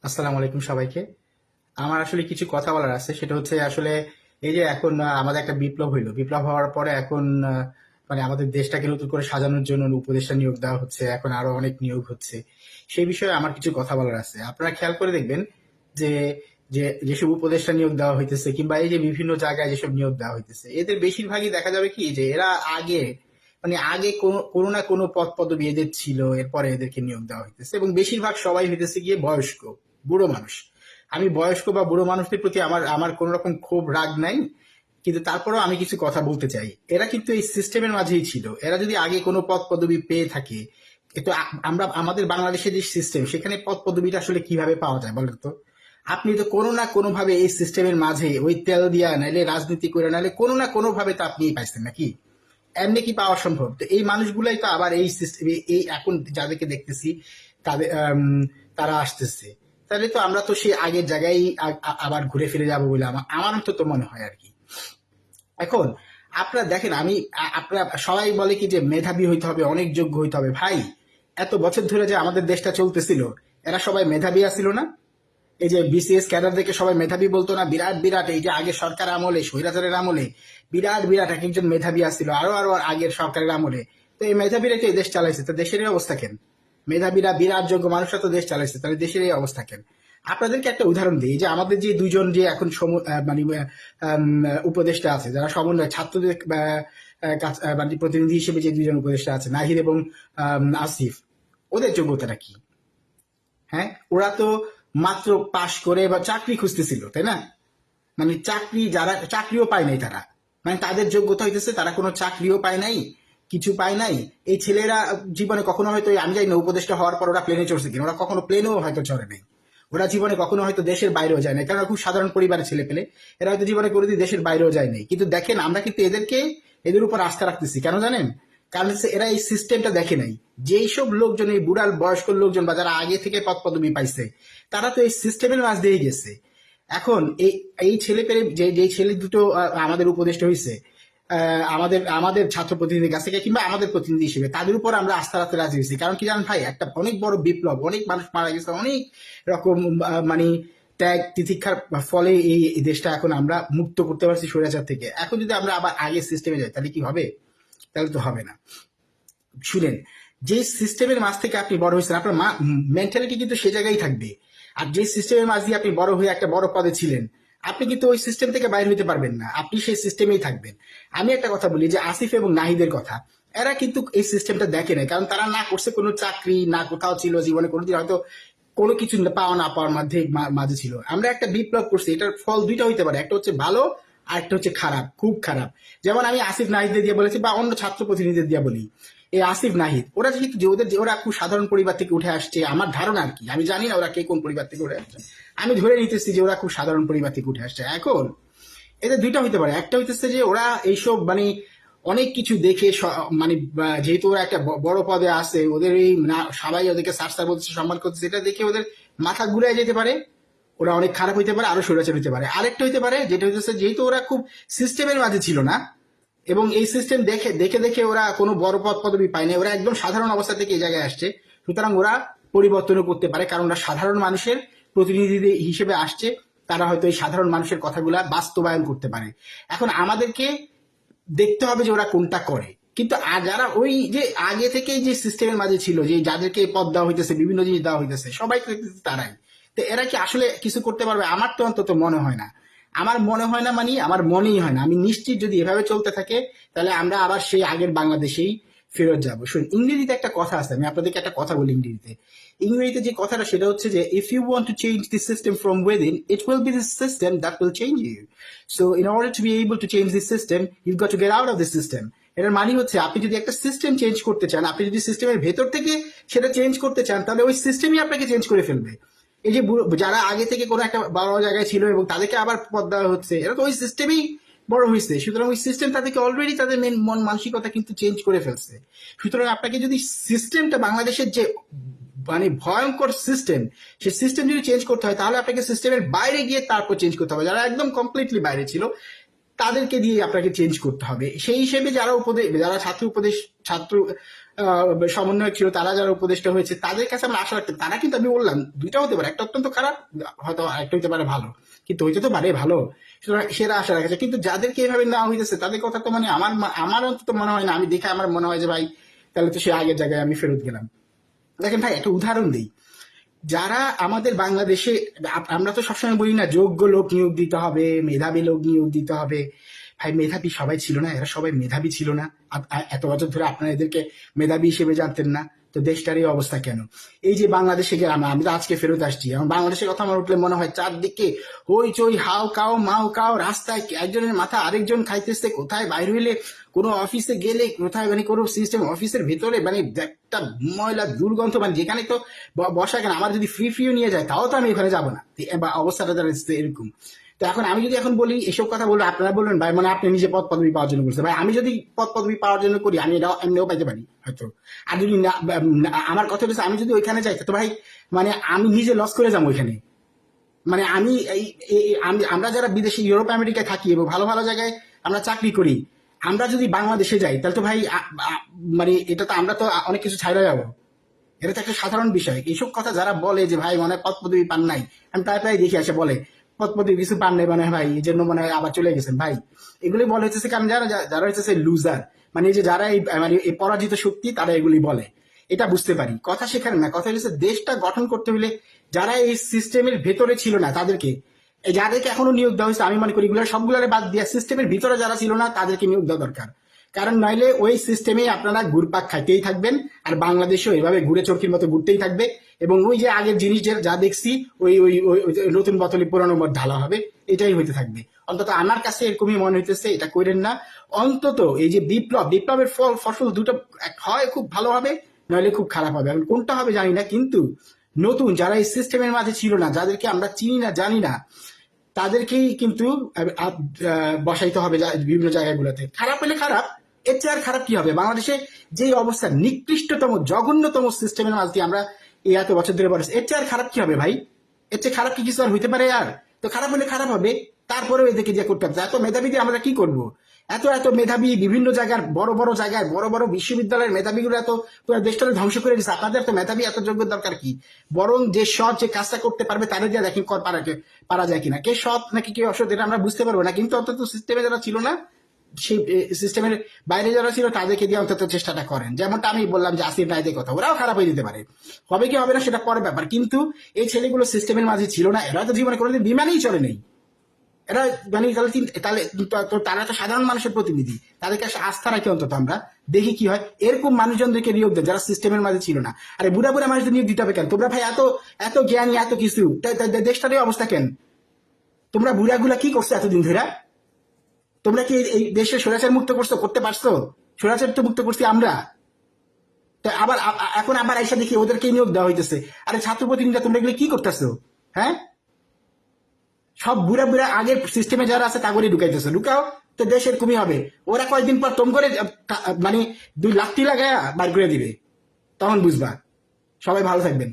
আসসালামু আলাইকুম সবাইকে। আমার আসলে কিছু কথা বলার আছে, সেটা হচ্ছে আসলে এই যে এখন আমাদের একটা বিপ্লব হইলো, বিপ্লব হওয়ার পরে এখন মানে আমাদের দেশটাকে নতুন করে সাজানোর জন্য উপদেষ্টা নিয়োগ দেওয়া হচ্ছে, এখন আরো অনেক নিয়োগ হচ্ছে। সেই বিষয়ে আমার কিছু কথা বলার আছে। আপনারা খেয়াল করে দেখবেন যে যে যেসব উপদেষ্টা নিয়োগ দেওয়া হইতেছে কিংবা এই যে বিভিন্ন জায়গায় যেসব নিয়োগ দেওয়া হইতেছে, এদের বেশিরভাগই দেখা যাবে কি যে এরা আগে মানে আগে কোনো না কোনো পদ পদবি এদের ছিল, এরপরে এদেরকে নিয়োগ দেওয়া হইতেছে, এবং বেশিরভাগ সবাই হইতেছে গিয়ে বয়স্ক বুড়ো মানুষ। আমি বয়স্ক বা বুড়ো মানুষদের প্রতি আমার আমার কোন রকম ক্ষোভ রাগ নাই, কিন্তু তারপরেও আমি কিছু কথা বলতে চাই। এরা কিন্তু এই সিস্টেমের মাঝেই ছিল। এরা যদি আগে কোনো পদ পদবি পেয়ে থাকে, কিন্তু আমরা আমাদের বাংলাদেশের যে সিস্টেম, সেখানে পদ পদবিটা আসলে কিভাবে পাওয়া যায় বলেন তো? আপনি তো কোনো না কোনো ভাবে এই সিস্টেমের মাঝে ওই তেল দিয়া নাইলে রাজনীতি করে নাইলে কোনো না কোনো ভাবে তো আপনি পাইছেন নাকি? এমনি কি পাওয়া সম্ভব? তো এই মানুষগুলাই তো আবার এই সিস্টেমে, এই এখন যাদেরকে দেখতেছি তাদের তারা আসতেছে। তাহলে তো আমরা তো সেই আগের জায়গায় আবার ঘুরে ফিরে যাব বলে আমার আমার অন্তত মনে হয় আর কি। এখন আপনারা দেখেন, আপনারা সবাই বলে কি যে মেধাবী হইতে হবে, অনেক যোগ্য হইতে হবে। ভাই, এত বছর ধরে যে আমাদের দেশটা চলতেছিল, এরা সবাই মেধাবী আসছিল না? এই যে বিসিএস ক্যাডারদেরকে সবাই মেধাবী বলতো না? বিরাট বিরাট এই যে আগের সরকার আমলে, স্বৈরাচারের আমলে বিরাট বিরাট এক একজন মেধাবী আসছিল, আরো আরো আগের সরকারের আমলে। তো এই মেধাবীরা তো এই দেশ চালাইছে, তো দেশের এই অবস্থা কেন? মেধাবীরা বিরাট যোগ্য মানুষরা তো দেশ চালাইছে, তাহলে দেশের এই অবস্থা কেন? আপনাদেরকে একটা উদাহরণ দিই, যে আমাদের যে দুইজন যে এখন মানে উপদেষ্টা আছে, যারা সমন্বয় ছাত্রদের মানে প্রতিনিধি হিসেবে যে দুইজন উপদেষ্টা আছে, নাহিদ এবং আসিফ, ওদের যোগ্যতাটা কি? হ্যাঁ, ওরা তো মাত্র পাশ করে বা চাকরি খুঁজতেছিল, তাই না? মানে যারা চাকরিও পায় নাই তারা, মানে তাদের যোগ্যতা হইতেছে তারা কোনো চাকরিও পায় নাই, কিছু পায় নাই। এই ছেলেরা জীবনে কখনো হয়তো, আমি জানি না উপদেষ্টা হওয়ার পর ওরা প্লেনে চড়ছে কিনা, ওরা কখনো প্লেনেও হয়তো চড়ে নাই। ওরা জীবনে কখনো হয়তো দেশের বাইরেও যায় নাই, কারণ ওরা খুব সাধারণ পরিবারের ছেলে পেলে। এরা হয়তো জীবনে কোনোদিন দেশের বাইরেও যায় নাই, কিন্তু দেখেন আমরা কিন্তু এদের উপর আস্থা রাখতেছি কেন জানেন? কারণ হচ্ছে এরা এই সিস্টেমটা দেখে নাই। যেই সব লোকজন, এই বুড়াল বয়স্ক লোকজন বা যারা আগে থেকে পদ পদবি পাইছে, তারা তো এই সিস্টেমের মাঝ দিয়ে গেছে। এখন এই এই ছেলে পেলে যে ছেলে দুটো আমাদের উপদেষ্টা হয়েছে, আমাদের আমাদের ছাত্র প্রতিনিধির কাছ থেকে কিংবা আমাদের প্রতিনিধি হিসেবে, তাদের উপর আমরা আস্থা রাখতে রাজি হয়েছি। কারণ কি জানেন ভাই, একটা অনেক বড় বিপ্লব, অনেক মানুষ মারা গেছে, অনেক রকম মানে ত্যাগ তিতিক্ষার ফলে এই দেশটা এখন আমরা মুক্ত করতে পারছি স্বৈরাচার থেকে। এখন যদি আমরা আবার আগের সিস্টেমে যাই, তাহলে কি হবে? তাহলে তো হবে না। শুনেন, যে সিস্টেমের মাঝ থেকে আপনি বড় হয়েছেন, আপনার মেন্টালিটি কিন্তু সে জায়গায় থাকবে। আর যে সিস্টেমের মাঝ দিয়ে আপনি বড় হয়ে একটা বড় পদে ছিলেন, আপনি কিন্তু ওই সিস্টেম থেকে বাইরে হইতে পারবেন না, আপনি সেই সিস্টেমেই থাকবেন। আমি একটা কথা বলি, যে আসিফ এবং নাহিদের কথা, এরা কিন্তু এই সিস্টেমটা দেখে নাই, কারণ তারা না করছে কোনো চাকরি, না কোথাও ছিল জীবনে কোনোদিন হয়তো কোনো কিছু পাওয়া না পাওয়ার মাঝে ছিল। আমরা একটা বিপ্লব করছি, এটার ফল দুইটা হইতে পারে, একটা হচ্ছে ভালো আর একটা হচ্ছে খারাপ, খুব খারাপ। যেমন আমি আসিফ নাহিদদের দিয়ে বলেছি, বা অন্য ছাত্র প্রতিনিধিদের দিয়ে বলি, এই আসিফ নাহিদ ওরা যেহেতু ওরা খুব সাধারণ পরিবার থেকে উঠে আসছে, আমার ধারণা আর কি, আমি জানি না ওরা কে কোন পরিবার থেকে উঠে আসছে, আমি ধরে নিতেছি যে ওরা খুব সাধারণ পরিবার থেকে উঠে আসছে। এখন এদের দুইটা হইতে পারে, একটা হইতেছে যে ওরা এইসব মানে অনেক কিছু দেখে মানে যেহেতু ওরা একটা বড় পদে আছে, ওদের এই সবাই ওদেরকে স্যার স্যার বলতেছে, সম্মান করতেছে, এটা দেখে ওদের মাথা ঘুরে যেতে পারে, ওরা অনেক খারাপ হইতে পারে, আরো স্বৈরাচার হইতে পারে। আরেকটা হইতে পারে, যেটা হইতেছে যেহেতু ওরা খুব সিস্টেমের মাঝে ছিল না, এবং এই সিস্টেম দেখে দেখে দেখে ওরা কোনো বড় পদ পদবি পায়নি, ওরা একদম সাধারণ অবস্থা থেকে এই জায়গায় আসছে, সুতরাং ওরা পরিবর্তনও করতে পারে, কারণ ওরা সাধারণ মানুষের প্রতিনিধি হিসেবে আসছে, তারা হয়তো এই সাধারণ মানুষের কথাগুলা বাস্তবায়ন করতে পারে। এখন আমাদেরকে দেখতে হবে যে ওরা কোনটা করে। কিন্তু যারা ওই যে আগে থেকেই যে সিস্টেমের মাঝে ছিল, যে যাদেরকে পদ দেওয়া হইতেছে, বিভিন্ন জিনিস দেওয়া হইতেছে, সবাই তারাই। তো এরা কি আসলে কিছু করতে পারবে? আমার তো অন্তত মনে হয় না। আমার মনে হয় না, মানে আমার মনেই হয় না। আমি নিশ্চিত যদি এভাবে চলতে থাকে, তাহলে আমরা আবার সেই আগের বাংলাদেশেই ফেরত যাবো। শুন, ইংরেজিতে একটা কথা আছে, আমি আপনাদেরকে একটা কথা বলি ইংরেজিতে। ইংরেজিতে যে কথাটা, সেটা হচ্ছে যে if you want to change the system from within, it will be the system that will change you. So in order to be able to change the system, you got to get out of the system. এটার মানে হচ্ছে, আপনি যদি একটা system change করতে চান, আপনি যদি সিস্টেমের ভেতর থেকে সেটা চেঞ্জ করতে চান, তাহলে ওই সিস্টেমই আপনাকে চেঞ্জ করে ফেলবে। এই যে যারা আগে থেকে কোনো একটা বড় জায়গায় ছিল এবং তাদেরকে আবার পদ দেওয়া হচ্ছে, এরা তো ওই সিস্টেমেই বড় হয়েছে, সুতরাং ওই সিস্টেম তাদেরকে অলরেডি তাদের মন মানসিকতা কিন্তু চেঞ্জ করে ফেলছে। সুতরাং আপনাকে যদি সিস্টেমটা, বাংলাদেশের যে মানে ভয়ঙ্কর সিস্টেম, সেই সিস্টেম যদি চেঞ্জ করতে হয়, তাহলে আপনাকে সিস্টেমের বাইরে গিয়ে তারপর চেঞ্জ করতে হবে। যারা একদম কমপ্লিটলি বাইরে ছিল, তাদেরকে দিয়ে আপনাকে চেঞ্জ করতে হবে। সেই হিসেবে যারা ছাত্র সমন্বয় ছিল, তারা যারা উপদেষ্টা হয়েছে, তাদের কাছে আমরা আশা রাখতাম। তারা কিন্তু, আমি বললাম, দুইটা হতে পারে, একটা অত্যন্ত খারাপ, হয়তো একটা হইতে পারে ভালো, কিন্তু হইতে তো পারে ভালো। সুতরাং সেরা আশা রাখা যায়। কিন্তু যাদেরকে এইভাবে নেওয়া হইতেছে তাদের কথা তো মানে আমার অন্তত মনে হয় না, আমি দেখে আমার মনে হয় যে ভাই তাহলে তো সে আগের জায়গায় আমি ফেরত গেলাম। দেখেন ভাই, একটা উদাহরণ দিই। যারা আমাদের বাংলাদেশে, আমরা তো সবসময় বলি না যোগ্য লোক নিয়োগ দিতে হবে, মেধাবী লোক নিয়োগ দিতে হবে। ভাই মেধাবী সবাই ছিল না, এরা সবাই মেধাবী ছিল না। এত বছর ধরে আপনারা এদেরকে মেধাবী হিসেবে জানতেন না, তো দেশটার এই অবস্থা কেন? এই যে বাংলাদেশে গেলাম, আমি তো আজকে ফেরত আসছি, আমার বাংলাদেশের কথা আমার উঠলে মনে হয় চারদিকে হইচই, হাও কাও মাও কাও, রাস্তায় একজনের মাথা আরেকজন খাইতেছে, কোথায় বাইর হইলে, কোনো অফিসে গেলে, কোথায় মানে কোনো সিস্টেম অফিসের ভেতরে মানে একটা ময়লা দুর্গন্ধ, মানে যেখানে তো বসা কেন, আমার যদি ফ্রিও নিয়ে যায় তাও তো আমি ওখানে যাবো না। অবস্থাটা দাঁড়াচ্ছে এরকম। তো এখন আমি যদি এখন বলি এসব কথা, বলবো আপনারা বলবেন ভাই মানে আপনি নিজে পদ পদবি পাওয়ার জন্য করছেন। ভাই আমি যদি পদ পদবি পাওয়ার জন্য করি, আমি এটাও এমনিও পাইতে পারি হয়তো। আর যদি আমার কথা হচ্ছে, আমি যদি ওইখানে যাই তো ভাই মানে আমি নিজে লস করে যাবো ওইখানে। মানে আমি আমরা যারা বিদেশে ইউরোপ আমেরিকায় থাকি এবং ভালো ভালো জায়গায় আমরা চাকরি করি, আমরা যদি বাংলাদেশে যাই তাহলে তো ভাই মানে এটা তো আমরা তো অনেক কিছু ছাইড়া যাবো। এটা তো একটা সাধারণ বিষয়। এইসব কথা যারা বলে যে ভাই মনে হয় পদ পদবি পান নাই, আমি প্রায় প্রায় দেখি আসে বলে পদ পদবি কিছু পান নাই মানে ভাই এই জন্য মনে হয় আবার চলে গেছেন। ভাই এগুলি বলে হচ্ছে কারণ যারা হচ্ছে লুজার, মানে এই যে যারা মানে এই পরাজিত শক্তি, তারা এগুলি বলে। এটা বুঝতে পারি, কথা সেখানে না। কথা হচ্ছে দেশটা গঠন করতে হলে যারা এই সিস্টেমের ভেতরে ছিল না তাদেরকে, যাদেরকে এখনো নিয়োগ দেওয়া হয়েছে, আমি মনে করি এগুলো সবগুলোরে বাদ দিয়ে সিস্টেমের ভিতরে যারা ছিল না তাদেরকে নিয়োগ দেওয়া দরকার। কারণ নইলে ওই সিস্টেমে আপনারা ঘুরপাক খাইতেই থাকবেন, আর বাংলাদেশেও এভাবে ঘুরে চরকির মতো ঘুরতেই থাকবে। এবং ওই যে আগের জিনিস যা দেখছি ওই ওই ওই নতুন বোতলে পুরানো মত ঢালা হবে, এটাই হইতে থাকবে। অন্তত আমার কাছে এরকমই মনে হইতেছে, এটা করেন না। অন্তত এই যে বিপ্লবের ফসল দুটো হয় খুব ভালো হবে, নইলে খুব খারাপ হবে। এখন কোনটা হবে জানি না, কিন্তু নতুন যারা এই সিস্টেমের মাঝে ছিল না, যাদেরকে আমরা চিনি না জানি না, তাদেরকেই কিন্তু বসাইতে হবে বিভিন্ন জায়গাগুলোতে। খারাপ হলে খারাপ, এর চেয়ে আর খারাপ কি হবে? বাংলাদেশে যে অবস্থা, নিকৃষ্টতম জঘন্যতম সিস্টেমের মাঝ দিয়ে আমরা এই এত বছর ধরে বলেছি, এর চেয়ে আর খারাপ কি হবে ভাই? এর চেয়ে খারাপ কি কিছু আর হইতে পারে? আর তো খারাপ হলে খারাপ হবে, তারপরেও এদেরকে যে করতে হবে। এত মেধাবী দিয়ে আমরা কি করব? এত এত মেধাবী বিভিন্ন জায়গার বড় বড় জায়গায় বড় বড় বিশ্ববিদ্যালয়ের মেধাবীগুলো এত পুরো দেশটাকে ধ্বংস করে দিচ্ছে। আপনাদের তো মেধাবী এত যোগ্য দরকার কি? বরং যে সৎ, যে কাজটা করতে পারবে তাদের দিয়ে দেখেন পারা যায় কিনা, কে সৎ নাকি কে অসৎ এটা আমরা বুঝতে পারবো না। কিন্তু অন্তত সিস্টেমে যারা ছিল না, সেই সিস্টেমের বাইরে যারা ছিল তাদেরকে দিয়ে অন্তত চেষ্টাটা করেন। যেমনটা আমি বললাম যে আসিফ নাইদের কথা, ওরাও খারাপ হয়ে যেতে পারে, হবে কি হবে না সেটা পরের ব্যাপার। কিন্তু এই ছেলেগুলো সিস্টেমের মাঝে ছিল না, এরা তো জীবনে কোনোদিন বিমানেই চলে নেই। এরা মানে তাহলে তারা তো সাধারণ মানুষের প্রতিনিধি, তাদেরকে আস্থা রাখি অন্তত আমরা, দেখি কি হয়। এরকম মানুষজনদেরকে নিয়োগ দেন যারা সিস্টেমের মাঝে ছিল না। আরে বুড়া বুড়া মানুষদের নিয়োগ দিতে হবে কেন? তোমরা ভাই এত এত জ্ঞানী, এত কিছু, দেশটারই অবস্থা কেন? তোমরা বুড়াগুলা কি করছো এতদিন ধরে? তোমরা কি এই দেশে স্বৈরাচার মুক্ত করতে পারছো? স্বৈরাচার তো মুক্ত করছি আমরা। তো আবার এখন আবার আইসা দেখি ওদেরকে নিয়োগ দেওয়া হইতেছে। আরে ছাত্র প্রতিনিধিরা তোমরা এগুলো কি করতেছো? হ্যাঁ, সব বুড়া বুড়া আগের সিস্টেমে যারা আছে তাগরে ঢুকাইতেছে, ঢুকাও তো দেশের কমই হবে। ওরা কয়েকদিন পর তোম করে মানে 2 লাখ লাগায়া বার করে দিবে, তখন বুঝবা। সবাই ভালো থাকবেন।